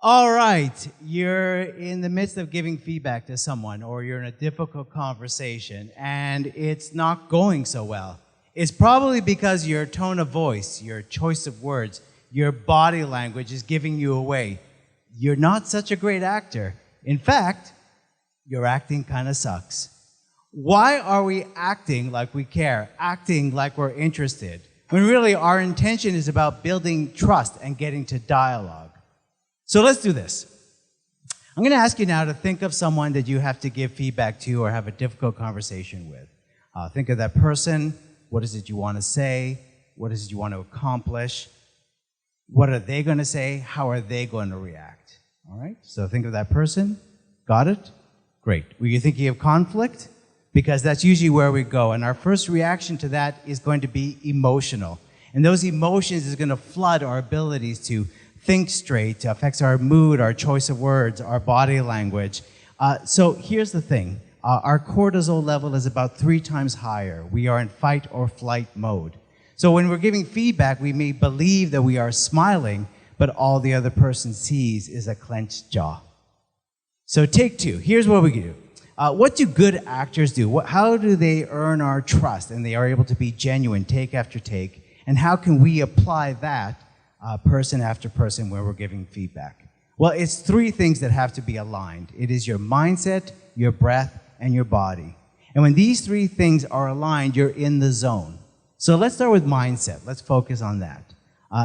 All right, you're in the midst of giving feedback to someone, or you're in a difficult conversation, and it's not going so well. It's probably because your tone of voice, your choice of words, your body language is giving you away. You're not such a great actor. In fact, your acting kind of sucks. Why are we acting like we care, acting like we're interested, when really our intention is about building trust and getting to dialogue? So let's do this. I'm going to ask you now to think of someone that you have to give feedback to or have a difficult conversation with. Think of that person. What is it you want to say? What is it you want to accomplish? What are they going to say? How are they going to react? All right? So think of that person. Got it? Great. Were you thinking of conflict? Because that's usually where we go. And our first reaction to that is going to be emotional. And those emotions is going to flood our abilities to think straight, affects our mood, our choice of words, our body language. So here's the thing. Our cortisol level is about 3 times higher. We are in fight or flight mode. So when we're giving feedback, we may believe that we are smiling, but all the other person sees is a clenched jaw. So take 2. Here's what we do. What do good actors do? How do they earn our trust and they are able to be genuine take after take? And how can we apply that person after person where we're giving feedback? Well, it's 3 things that have to be aligned. It is your mindset, your breath, and your body. And when these 3 things are aligned, you're in the zone. So let's start with mindset. Let's focus on that.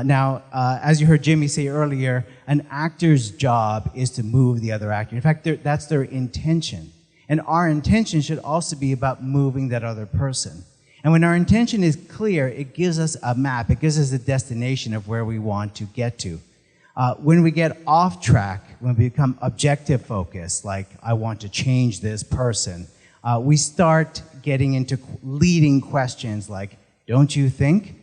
Now, as you heard Jimmy say earlier, an actor's job is to move the other actor. In fact, that's their intention. And our intention should also be about moving that other person. And when our intention is clear, it gives us a map. It gives us a destination of where we want to get to. When we get off track, when we become objective focused, like I want to change this person, we start getting into leading questions like, don't you think?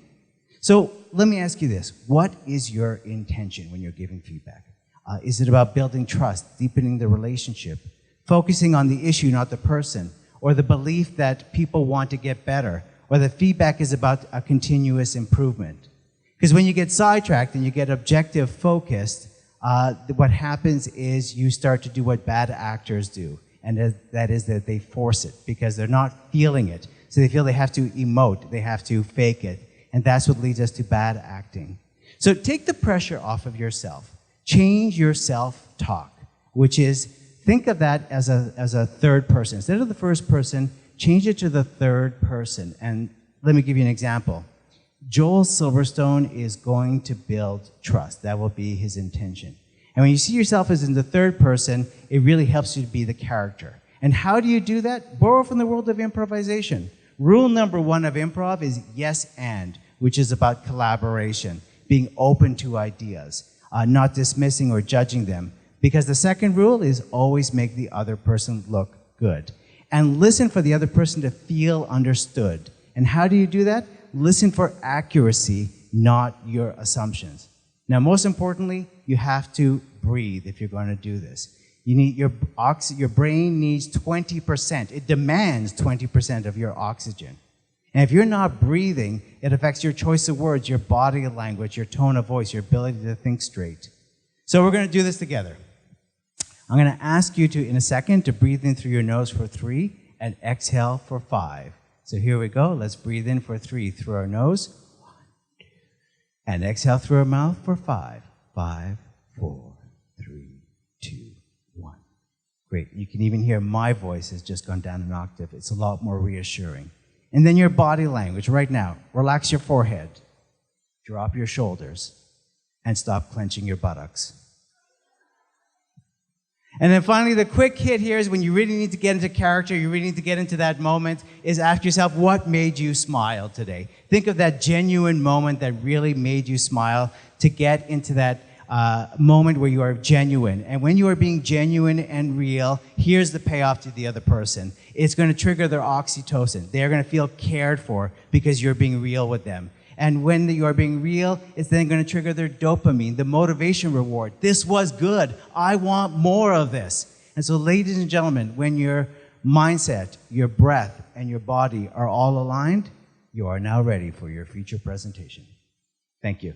So let me ask you this. What is your intention when you're giving feedback? Is it about building trust, deepening the relationship, focusing on the issue, not the person, or the belief that people want to get better, or the feedback is about a continuous improvement? Because when you get sidetracked and you get objective focused, what happens is you start to do what bad actors do, and that is that they force it because they're not feeling it. So they feel they have to emote, they have to fake it, and that's what leads us to bad acting. So take the pressure off of yourself. Change your self-talk, which is, think of that as a third person. Instead of the first person, change it to the third person. And let me give you an example. Joel Silverstone is going to build trust. That will be his intention. And when you see yourself as in the third person, it really helps you to be the character. And how do you do that? Borrow from the world of improvisation. Rule number 1 of improv is yes and, which is about collaboration, being open to ideas, not dismissing or judging them. Because the second rule is always make the other person look good. And listen for the other person to feel understood. And how do you do that? Listen for accuracy, not your assumptions. Now, most importantly, you have to breathe if you're going to do this. You need your brain needs 20%. It demands 20% of your oxygen. And if you're not breathing, it affects your choice of words, your body language, your tone of voice, your ability to think straight. So we're going to do this together. I'm going to ask you to, in a second, to breathe in through your nose for 3 and exhale for 5. So here we go. Let's breathe in for 3 through our nose. 1, 2. And exhale through our mouth for 5. 5, 4, 3, 2, 1. Great. You can even hear my voice has just gone down an octave. It's a lot more reassuring. And then your body language right now. Relax your forehead. Drop your shoulders. And stop clenching your buttocks. And then finally, the quick hit here is when you really need to get into character, you really need to get into that moment, is ask yourself, what made you smile today? Think of that genuine moment that really made you smile to get into that moment where you are genuine. And when you are being genuine and real, here's the payoff to the other person. It's going to trigger their oxytocin. They're going to feel cared for because you're being real with them. And when you are being real, it's then going to trigger their dopamine, the motivation reward. This was good. I want more of this. And so, ladies and gentlemen, when your mindset, your breath, and your body are all aligned, you are now ready for your feature presentation. Thank you.